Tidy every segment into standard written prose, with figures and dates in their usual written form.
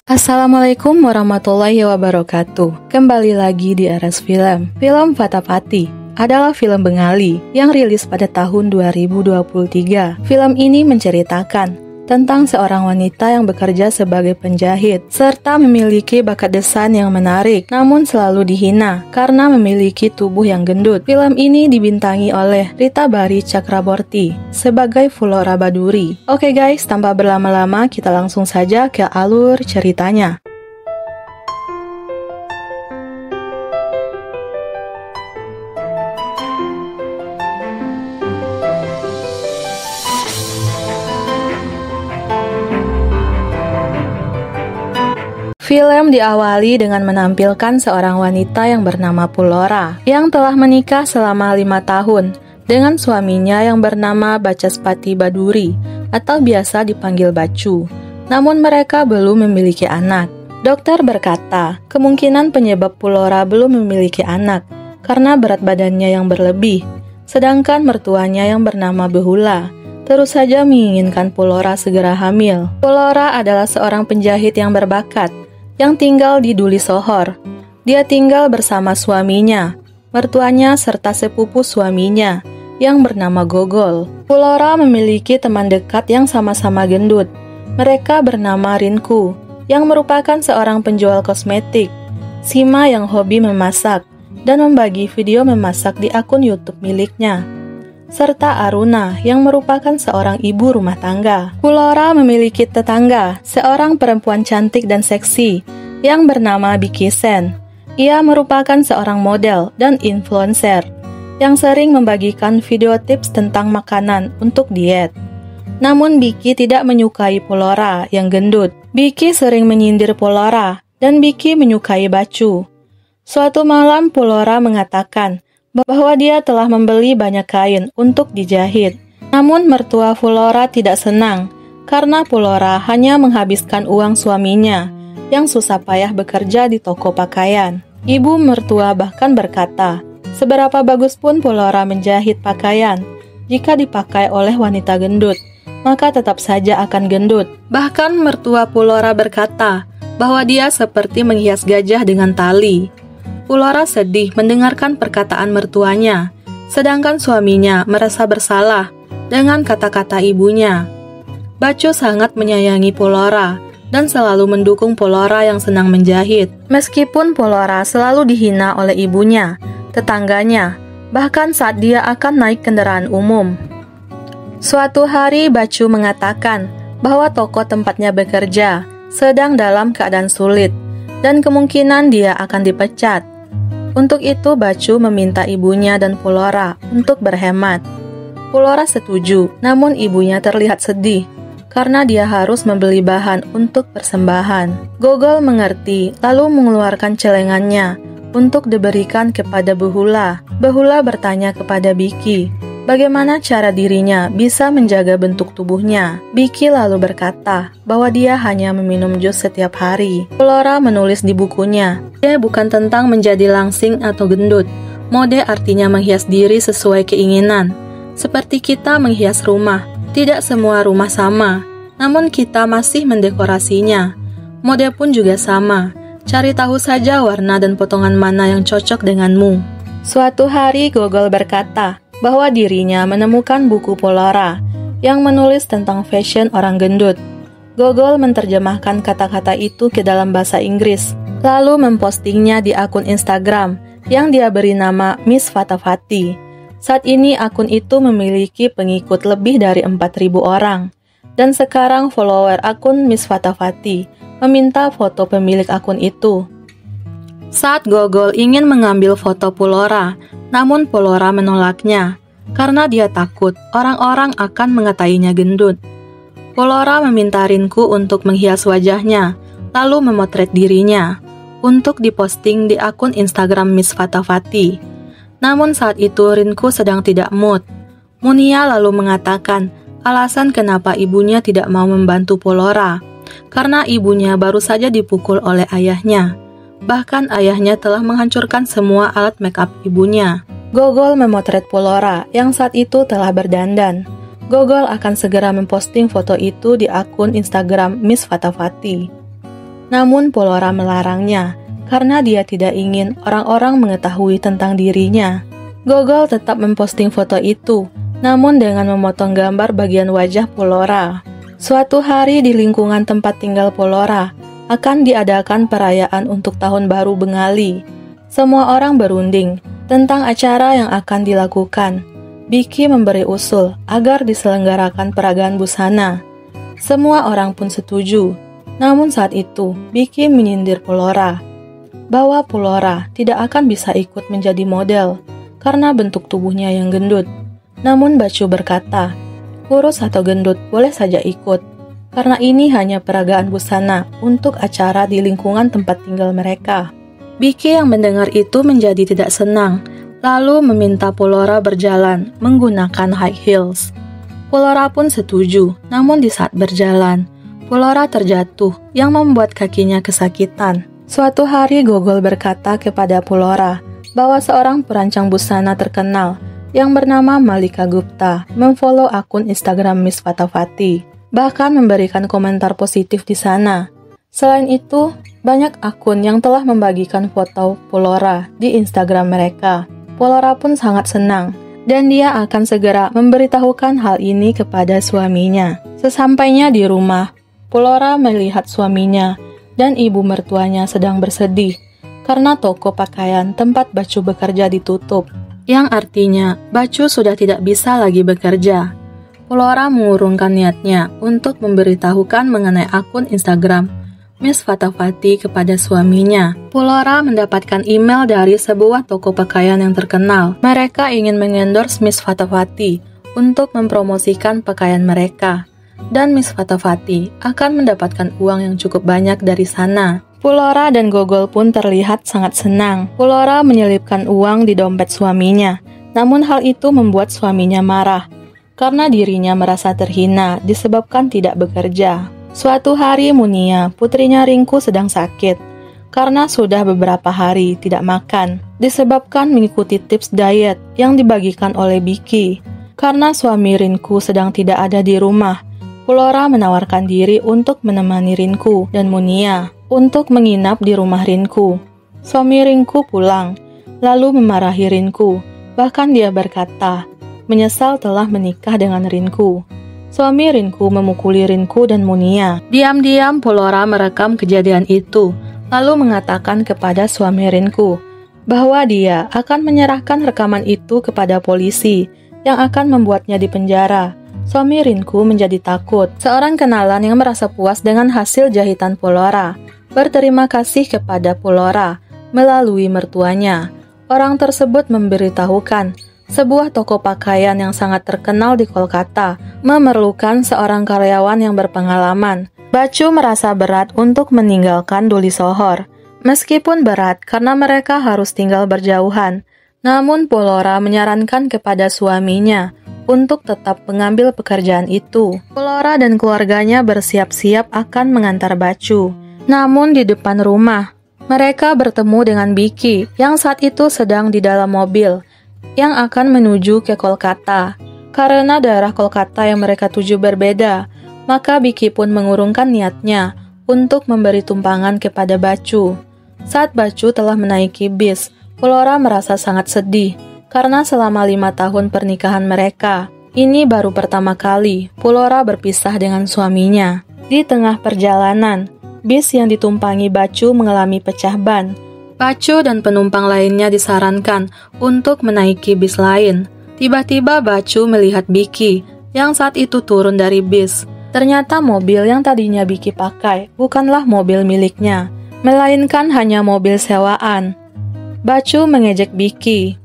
Assalamualaikum warahmatullahi wabarakatuh. Kembali lagi di RS Film. Film Fatapati adalah film Bengali yang rilis pada tahun 2023. Film ini menceritakan tentang seorang wanita yang bekerja sebagai penjahit serta memiliki bakat desain yang menarik, namun selalu dihina karena memiliki tubuh yang gendut. Film ini dibintangi oleh Rita Bari Chakraborty sebagai Fulora Baduri. Oke guys, tanpa berlama-lama kita langsung saja ke alur ceritanya. Film diawali dengan menampilkan seorang wanita yang bernama Fulora yang telah menikah selama 5 tahun dengan suaminya yang bernama Bachaspati Baduri atau biasa dipanggil Bacu. Namun mereka belum memiliki anak. Dokter berkata, kemungkinan penyebab Fulora belum memiliki anak karena berat badannya yang berlebih, sedangkan mertuanya yang bernama Behula terus saja menginginkan Fulora segera hamil. Fulora adalah seorang penjahit yang berbakat yang tinggal di Duli Sohor. Dia tinggal bersama suaminya, mertuanya serta sepupu suaminya yang bernama Gogol. Fulora memiliki teman dekat yang sama-sama gendut. Mereka bernama Rinku, yang merupakan seorang penjual kosmetik, Sima yang hobi memasak dan membagi video memasak di akun YouTube miliknya, serta Aruna yang merupakan seorang ibu rumah tangga. Fulora memiliki tetangga, seorang perempuan cantik dan seksi yang bernama Biki Sen. Ia merupakan seorang model dan influencer yang sering membagikan video tips tentang makanan untuk diet. Namun Biki tidak menyukai Fulora yang gendut. Biki sering menyindir Fulora dan Biki menyukai Bacu. Suatu malam Fulora mengatakan bahwa dia telah membeli banyak kain untuk dijahit. Namun mertua Fulora tidak senang karena Fulora hanya menghabiskan uang suaminya yang susah payah bekerja di toko pakaian. Ibu mertua bahkan berkata, seberapa bagus pun Fulora menjahit pakaian, jika dipakai oleh wanita gendut, maka tetap saja akan gendut. Bahkan mertua Fulora berkata bahwa dia seperti menghias gajah dengan tali. Fulora sedih mendengarkan perkataan mertuanya, sedangkan suaminya merasa bersalah dengan kata-kata ibunya. Bacu sangat menyayangi Fulora dan selalu mendukung Fulora yang senang menjahit. Meskipun Fulora selalu dihina oleh ibunya, tetangganya, bahkan saat dia akan naik kendaraan umum. Suatu hari Bacu mengatakan bahwa toko tempatnya bekerja sedang dalam keadaan sulit dan kemungkinan dia akan dipecat. Untuk itu Bacu meminta ibunya dan Fulora untuk berhemat. Fulora setuju, namun ibunya terlihat sedih karena dia harus membeli bahan untuk persembahan. Gogol mengerti, lalu mengeluarkan celengannya untuk diberikan kepada Behula. Behula bertanya kepada Biki, bagaimana cara dirinya bisa menjaga bentuk tubuhnya. Biki lalu berkata bahwa dia hanya meminum jus setiap hari. Fulora menulis di bukunya, mode bukan tentang menjadi langsing atau gendut. Mode artinya menghias diri sesuai keinginan. Seperti kita menghias rumah, tidak semua rumah sama, namun kita masih mendekorasinya. Mode pun juga sama, cari tahu saja warna dan potongan mana yang cocok denganmu. Suatu hari Gogol berkata bahwa dirinya menemukan buku Fulora yang menulis tentang fashion orang gendut. Gogol menerjemahkan kata-kata itu ke dalam bahasa Inggris, lalu mempostingnya di akun Instagram yang dia beri nama Miss Fatapati. Saat ini akun itu memiliki pengikut lebih dari 4.000 orang, dan sekarang follower akun Miss Fatapati meminta foto pemilik akun itu. Saat Gogol ingin mengambil foto Fulora, namun Fulora menolaknya karena dia takut orang-orang akan mengatainya gendut. Fulora meminta Rinku untuk menghias wajahnya, lalu memotret dirinya untuk diposting di akun Instagram Miss Fatapati. Namun saat itu Rinku sedang tidak mood. Munia lalu mengatakan alasan kenapa ibunya tidak mau membantu Fulora, karena ibunya baru saja dipukul oleh ayahnya. Bahkan ayahnya telah menghancurkan semua alat make up ibunya. Gogol memotret Fulora yang saat itu telah berdandan. Gogol akan segera memposting foto itu di akun Instagram Miss Fatapati. Namun Polora melarangnya karena dia tidak ingin orang-orang mengetahui tentang dirinya. Gogol tetap memposting foto itu, namun dengan memotong gambar bagian wajah Polora. Suatu hari di lingkungan tempat tinggal Polora akan diadakan perayaan untuk Tahun Baru Bengali. Semua orang berunding tentang acara yang akan dilakukan. Biki memberi usul agar diselenggarakan peragaan busana. Semua orang pun setuju. Namun saat itu, Biki menyindir Polora bahwa Polora tidak akan bisa ikut menjadi model karena bentuk tubuhnya yang gendut. Namun Bacu berkata, kurus atau gendut boleh saja ikut, karena ini hanya peragaan busana untuk acara di lingkungan tempat tinggal mereka. Biki yang mendengar itu menjadi tidak senang, lalu meminta Polora berjalan menggunakan high heels. Polora pun setuju, namun di saat berjalan, Polora terjatuh yang membuat kakinya kesakitan. Suatu hari Gogol berkata kepada Polora bahwa seorang perancang busana terkenal yang bernama Malika Gupta memfollow akun Instagram Miss Fatawati, bahkan memberikan komentar positif di sana. Selain itu, banyak akun yang telah membagikan foto Polora di Instagram mereka. Polora pun sangat senang, dan dia akan segera memberitahukan hal ini kepada suaminya. Sesampainya di rumah, Polora melihat suaminya dan ibu mertuanya sedang bersedih karena toko pakaian tempat Bacu bekerja ditutup, yang artinya Bacu sudah tidak bisa lagi bekerja. Polora mengurungkan niatnya untuk memberitahukan mengenai akun Instagram Miss Fatawati kepada suaminya. Polora mendapatkan email dari sebuah toko pakaian yang terkenal. Mereka ingin mengendorse Miss Fatawati untuk mempromosikan pakaian mereka, dan Miss Fatawati akan mendapatkan uang yang cukup banyak dari sana. Polora dan Gogol pun terlihat sangat senang. Polora menyelipkan uang di dompet suaminya, namun hal itu membuat suaminya marah karena dirinya merasa terhina disebabkan tidak bekerja. Suatu hari Munia, putrinya Rinku, sedang sakit karena sudah beberapa hari tidak makan disebabkan mengikuti tips diet yang dibagikan oleh Biki. Karena suami Rinku sedang tidak ada di rumah, Polora menawarkan diri untuk menemani Rinku dan Munia untuk menginap di rumah Rinku. Suami Rinku pulang, lalu memarahi Rinku. Bahkan dia berkata, menyesal telah menikah dengan Rinku. Suami Rinku memukuli Rinku dan Munia. Diam-diam Polora merekam kejadian itu, lalu mengatakan kepada suami Rinku bahwa dia akan menyerahkan rekaman itu kepada polisi yang akan membuatnya dipenjara. Suami Rinku menjadi takut. Seorang kenalan yang merasa puas dengan hasil jahitan Polora berterima kasih kepada Polora melalui mertuanya. Orang tersebut memberitahukan sebuah toko pakaian yang sangat terkenal di Kolkata memerlukan seorang karyawan yang berpengalaman. Bacu merasa berat untuk meninggalkan Duli Sohor. Meskipun berat karena mereka harus tinggal berjauhan, namun Polora menyarankan kepada suaminya untuk tetap mengambil pekerjaan itu. Polora dan keluarganya bersiap-siap akan mengantar Bacu. Namun di depan rumah, mereka bertemu dengan Biki yang saat itu sedang di dalam mobil yang akan menuju ke Kolkata. Karena daerah Kolkata yang mereka tuju berbeda, maka Biki pun mengurungkan niatnya untuk memberi tumpangan kepada Bacu. Saat Bacu telah menaiki bis, Polora merasa sangat sedih karena selama 5 tahun pernikahan mereka, ini baru pertama kali Polora berpisah dengan suaminya. Di tengah perjalanan, bis yang ditumpangi Bacu mengalami pecah ban. Bacu dan penumpang lainnya disarankan untuk menaiki bis lain. Tiba-tiba Bacu melihat Biki yang saat itu turun dari bis. Ternyata mobil yang tadinya Biki pakai bukanlah mobil miliknya, melainkan hanya mobil sewaan. Bacu mengejek Biki,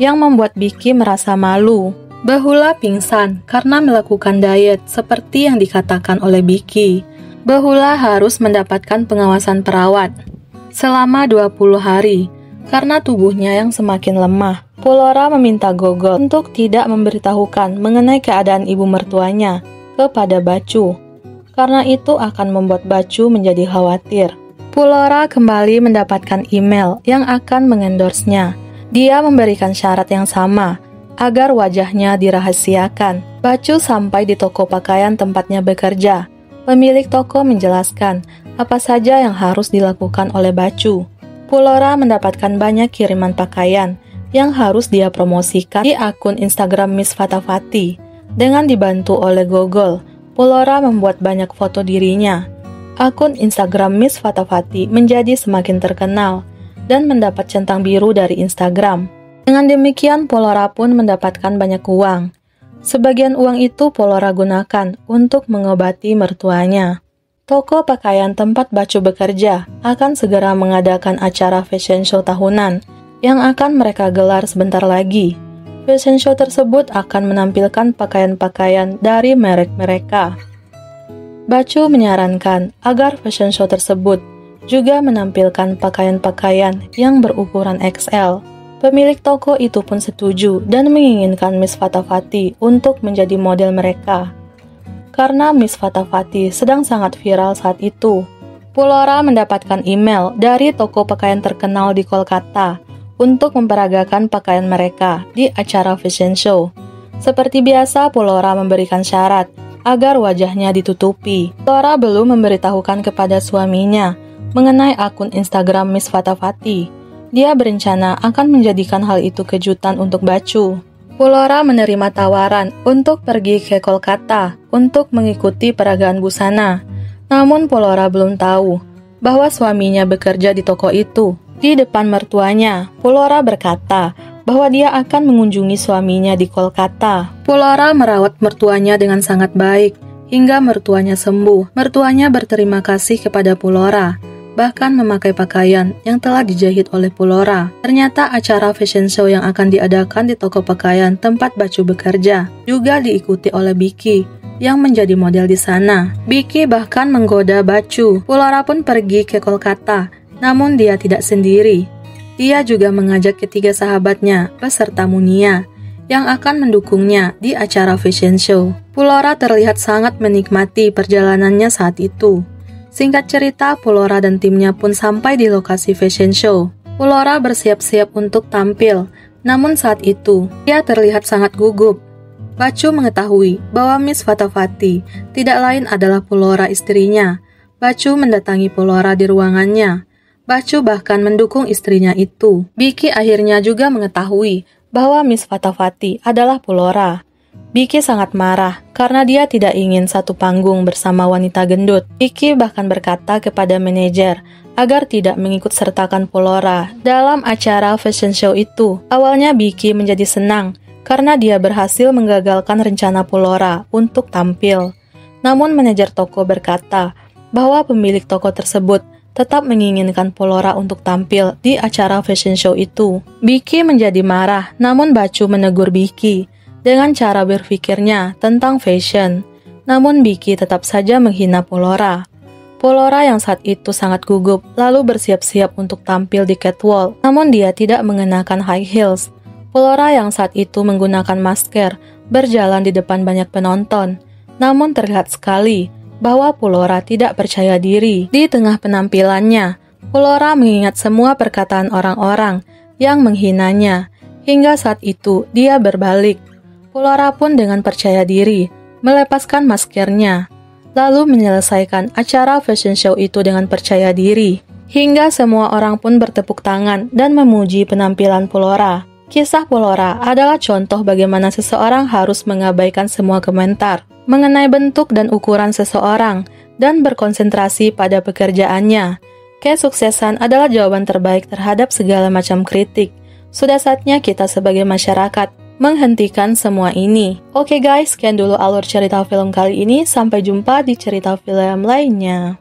yang membuat Biki merasa malu. Bahula pingsan karena melakukan diet seperti yang dikatakan oleh Biki. Bahula harus mendapatkan pengawasan perawat selama 20 hari karena tubuhnya yang semakin lemah. Polora meminta Gogol untuk tidak memberitahukan mengenai keadaan ibu mertuanya kepada Bacu, karena itu akan membuat Bacu menjadi khawatir. Polora kembali mendapatkan email yang akan mengendorse-nya. Dia memberikan syarat yang sama, agar wajahnya dirahasiakan. Bacu sampai di toko pakaian tempatnya bekerja. Pemilik toko menjelaskan apa saja yang harus dilakukan oleh Bacu. Pulora mendapatkan banyak kiriman pakaian yang harus dia promosikan di akun Instagram Miss Fatafati. Dengan dibantu oleh Google, Pulora membuat banyak foto dirinya. Akun Instagram Miss Fatafati menjadi semakin terkenal dan mendapat centang biru dari Instagram. Dengan demikian, Pulora pun mendapatkan banyak uang. Sebagian uang itu Pulora gunakan untuk mengobati mertuanya. Toko pakaian tempat Bacu bekerja akan segera mengadakan acara fashion show tahunan yang akan mereka gelar sebentar lagi. Fashion show tersebut akan menampilkan pakaian-pakaian dari merek mereka. Bacu menyarankan agar fashion show tersebut juga menampilkan pakaian-pakaian yang berukuran XL. Pemilik toko itu pun setuju dan menginginkan Miss Fatafati untuk menjadi model mereka. Karena Miss Fatafati sedang sangat viral saat itu, Pulora mendapatkan email dari toko pakaian terkenal di Kolkata untuk memperagakan pakaian mereka di acara fashion show. Seperti biasa, Pulora memberikan syarat agar wajahnya ditutupi. Pulora belum memberitahukan kepada suaminya mengenai akun Instagram Miss Fatafati. Dia berencana akan menjadikan hal itu kejutan untuk Bacu. Pulora menerima tawaran untuk pergi ke Kolkata untuk mengikuti peragaan busana. Namun Pulora belum tahu bahwa suaminya bekerja di toko itu. Di depan mertuanya, Pulora berkata bahwa dia akan mengunjungi suaminya di Kolkata. Pulora merawat mertuanya dengan sangat baik hingga mertuanya sembuh. Mertuanya berterima kasih kepada Pulora, bahkan memakai pakaian yang telah dijahit oleh Pulora. Ternyata acara fashion show yang akan diadakan di toko pakaian tempat Bacu bekerja juga diikuti oleh Biki yang menjadi model di sana. Biki bahkan menggoda Bacu. Pulora pun pergi ke Kolkata, namun dia tidak sendiri. Dia juga mengajak ketiga sahabatnya beserta Munia yang akan mendukungnya di acara fashion show. Pulora terlihat sangat menikmati perjalanannya saat itu. Singkat cerita, Pulora dan timnya pun sampai di lokasi fashion show. Pulora bersiap-siap untuk tampil, namun saat itu, dia terlihat sangat gugup. Bacu mengetahui bahwa Miss Fatafati tidak lain adalah Pulora istrinya. Bacu mendatangi Pulora di ruangannya. Bacu bahkan mendukung istrinya itu. Biki akhirnya juga mengetahui bahwa Miss Fatafati adalah Pulora. Biki sangat marah karena dia tidak ingin satu panggung bersama wanita gendut. Biki bahkan berkata kepada manajer agar tidak mengikut sertakan Pulora dalam acara fashion show itu. Awalnya Biki menjadi senang karena dia berhasil menggagalkan rencana Pulora untuk tampil. Namun manajer toko berkata bahwa pemilik toko tersebut tetap menginginkan Pulora untuk tampil di acara fashion show itu. Biki menjadi marah, namun Bacu menegur Biki dengan cara berpikirnya tentang fashion. Namun Biki tetap saja menghina Pulora. Pulora yang saat itu sangat gugup lalu bersiap-siap untuk tampil di catwalk, namun dia tidak mengenakan high heels. Pulora yang saat itu menggunakan masker berjalan di depan banyak penonton. Namun terlihat sekali bahwa Pulora tidak percaya diri. Di tengah penampilannya, Pulora mengingat semua perkataan orang-orang yang menghinanya. Hingga saat itu dia berbalik. Pulora pun dengan percaya diri melepaskan maskernya, lalu menyelesaikan acara fashion show itu dengan percaya diri. Hingga semua orang pun bertepuk tangan dan memuji penampilan Pulora. Kisah Pulora adalah contoh bagaimana seseorang harus mengabaikan semua komentar mengenai bentuk dan ukuran seseorang dan berkonsentrasi pada pekerjaannya. Kesuksesan adalah jawaban terbaik terhadap segala macam kritik. Sudah saatnya kita sebagai masyarakat menghentikan semua ini. Oke guys, sekian dulu alur cerita film kali ini. Sampai jumpa di cerita film lainnya.